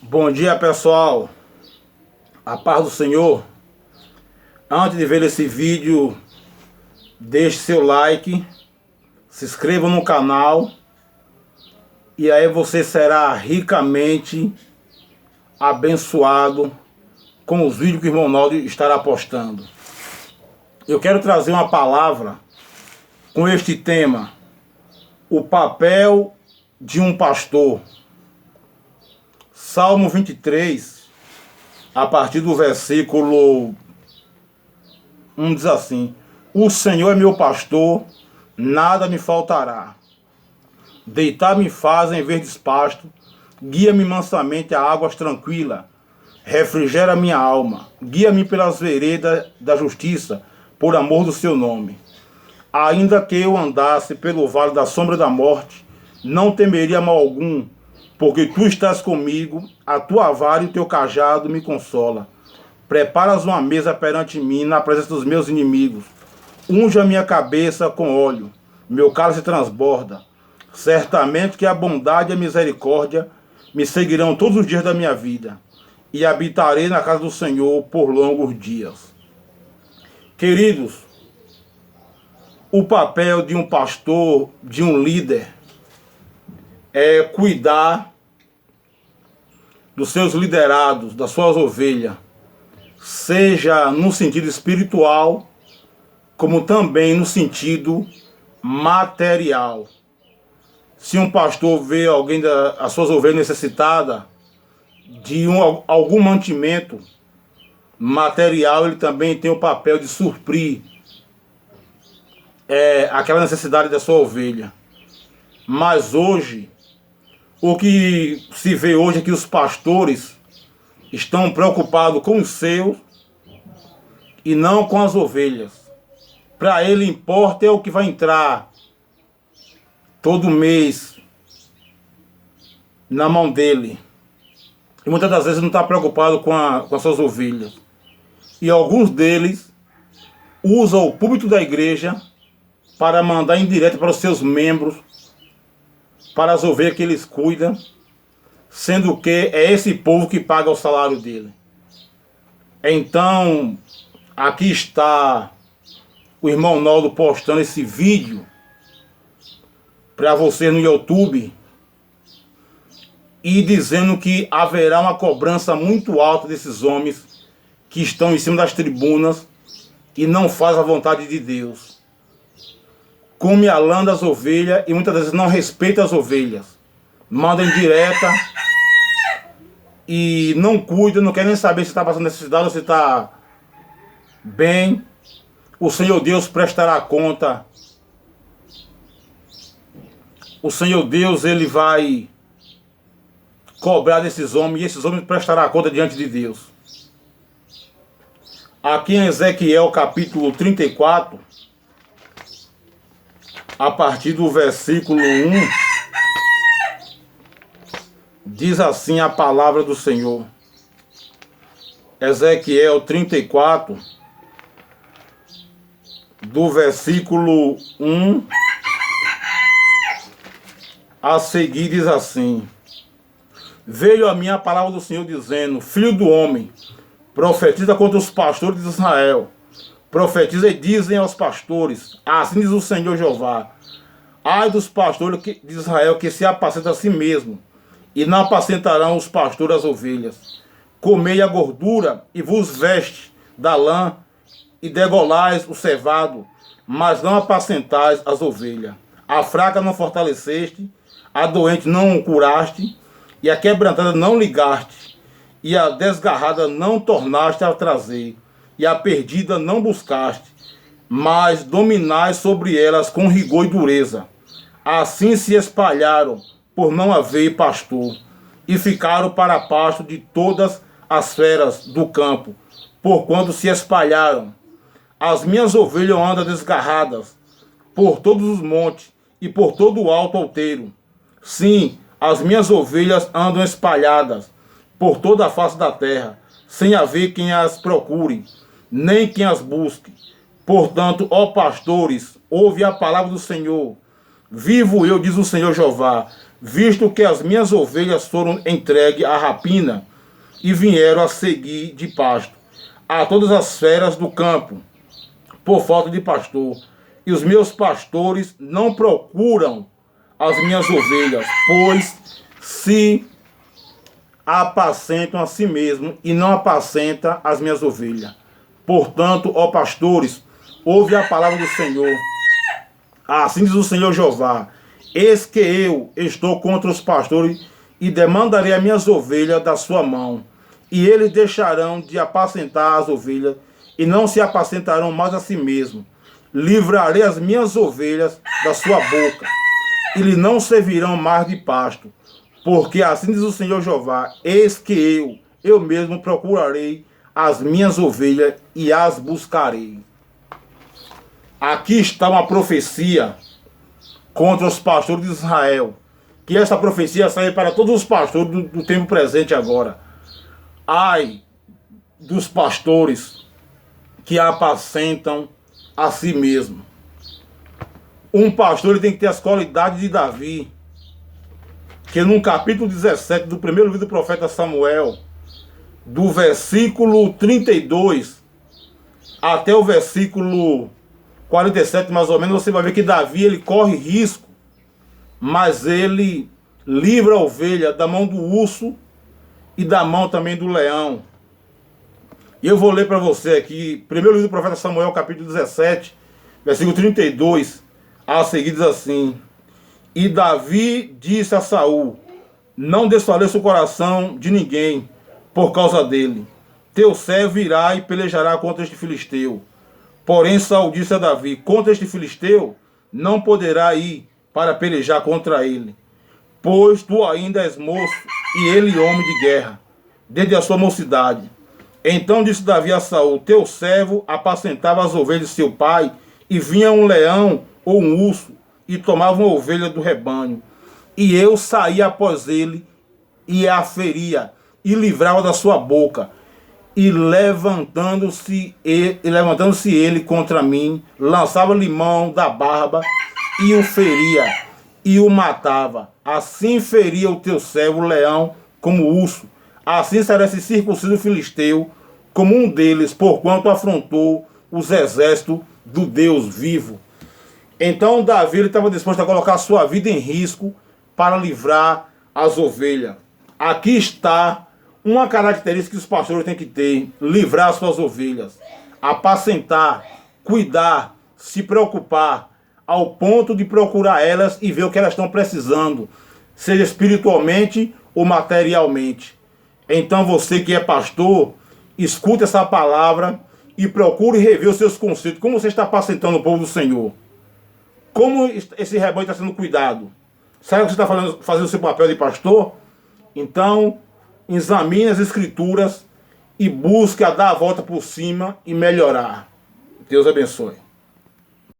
Bom dia, pessoal. A paz do Senhor. Antes de ver esse vídeo, deixe seu like, se inscreva no canal e aí você será ricamente abençoado com os vídeos que o irmão Naldo estará postando. Eu quero trazer uma palavra com este tema: o papel de um pastor. Salmo 23, a partir do versículo 1 diz assim: o Senhor é meu pastor, nada me faltará. Deitar-me faz em verdes pastos, guia-me mansamente a águas tranquilas, refrigera minha alma, guia-me pelas veredas da justiça, por amor do seu nome. Ainda que eu andasse pelo vale da sombra da morte, não temeria mal algum, porque tu estás comigo, a tua vara e o teu cajado me consola. Preparas uma mesa perante mim na presença dos meus inimigos. Unge a minha cabeça com óleo, meu cálice transborda. Certamente que a bondade e a misericórdia me seguirão todos os dias da minha vida, e habitarei na casa do Senhor por longos dias. Queridos, o papel de um pastor, de um líder, é cuidar dos seus liderados, das suas ovelhas, seja no sentido espiritual, como também no sentido material. Se um pastor vê alguém das suas ovelhas necessitada de algum mantimento material, ele também tem o papel de suprir aquela necessidade da sua ovelha. Mas hoje, o que se vê hoje é que os pastores estão preocupados com os seus e não com as ovelhas. Para ele importa é o que vai entrar todo mês na mão dele. E muitas das vezes não está preocupado com as suas ovelhas. E alguns deles usam o púlpito da igreja para mandar indireta para os seus membros, para as ovelhas que eles cuidam, sendo que é esse povo que paga o salário dele. Então, aqui está o irmão Naldo postando esse vídeo para você no YouTube e dizendo que haverá uma cobrança muito alta desses homens que estão em cima das tribunas e não fazem a vontade de Deus. Come a lã das ovelhas e muitas vezes não respeita as ovelhas. Manda em direta e não cuida, não quer nem saber se está passando necessidade ou se está bem. O Senhor Deus prestará conta. O Senhor Deus, ele vai cobrar desses homens e esses homens prestarão conta diante de Deus. Aqui em Ezequiel capítulo 34, a partir do versículo 1, diz assim a palavra do Senhor. Ezequiel 34, do versículo 1 a seguir, diz assim: veio a mim a palavra do Senhor dizendo: filho do homem, profetiza contra os pastores de Israel. Profetiza e dizem aos pastores: assim diz o Senhor Jeová: ai dos pastores de Israel que se apacentam a si mesmo, e não apacentarão os pastores as ovelhas. Comei a gordura e vos veste da lã, e degolais o cevado, mas não apacentais as ovelhas. A fraca não fortaleceste, a doente não curaste, e a quebrantada não ligaste, e a desgarrada não tornaste a trazer, e a perdida não buscaste, mas dominais sobre elas com rigor e dureza. Assim se espalharam, por não haver pastor, e ficaram para pasto de todas as feras do campo, porquanto se espalharam. As minhas ovelhas andam desgarradas por todos os montes e por todo o alto outeiro. Sim, as minhas ovelhas andam espalhadas por toda a face da terra, sem haver quem as procure, nem quem as busque. Portanto, ó pastores, ouve a palavra do Senhor. Vivo eu, diz o Senhor Jeová, visto que as minhas ovelhas foram entregues à rapina e vieram a seguir de pasto a todas as feras do campo, por falta de pastor. E os meus pastores não procuram as minhas ovelhas, pois se apacentam a si mesmo e não apacentam as minhas ovelhas. Portanto, ó pastores, ouve a palavra do Senhor. Assim diz o Senhor Jeová: eis que eu estou contra os pastores e demandarei as minhas ovelhas da sua mão. E eles deixarão de apacentar as ovelhas e não se apacentarão mais a si mesmos. Livrarei as minhas ovelhas da sua boca e lhe não servirão mais de pasto. Porque assim diz o Senhor Jeová: eis que eu mesmo procurarei as minhas ovelhas e as buscarei. Aqui está uma profecia contra os pastores de Israel. Que essa profecia sai para todos os pastores do tempo presente agora. Ai dos pastores que apacentam a si mesmo. Um pastor ele tem que ter as qualidades de Davi, que no capítulo 17 do primeiro livro do profeta Samuel, do versículo 32 até o versículo 47 mais ou menos, você vai ver que Davi ele corre risco, mas ele livra a ovelha da mão do urso e da mão também do leão. E eu vou ler para você aqui, primeiro livro do profeta Samuel, capítulo 17, versículo 32, a seguir diz assim: e Davi disse a Saul: não desfaleça o coração de ninguém por causa dele. Teu servo irá e pelejará contra este filisteu. Porém Saul disse a Davi: contra este filisteu não poderá ir para pelejar contra ele, pois tu ainda és moço e ele homem de guerra, desde a sua mocidade. Então disse Davi a Saul: teu servo apacentava as ovelhas de seu pai, e vinha um leão ou um urso e tomava uma ovelha do rebanho, e eu saía após ele e a feria e livrava da sua boca. E levantando-se ele contra mim, lançava-lhe mão da barba e o feria e o matava. Assim feria o teu servo o leão como o urso. Assim será esse circunciso filisteu como um deles, porquanto afrontou os exércitos do Deus vivo. Então Davi estava disposto a colocar a sua vida em risco para livrar as ovelhas. Aqui está uma característica que os pastores têm que ter: livrar as suas ovelhas, apacentar, cuidar, se preocupar, ao ponto de procurar elas e ver o que elas estão precisando, seja espiritualmente ou materialmente. Então você que é pastor, escute essa palavra e procure rever os seus conceitos. Como você está apacentando o povo do Senhor? Como esse rebanho está sendo cuidado? Será que você está fazendo o seu papel de pastor? Então, examine as escrituras e busque a dar a volta por cima e melhorar. Deus abençoe.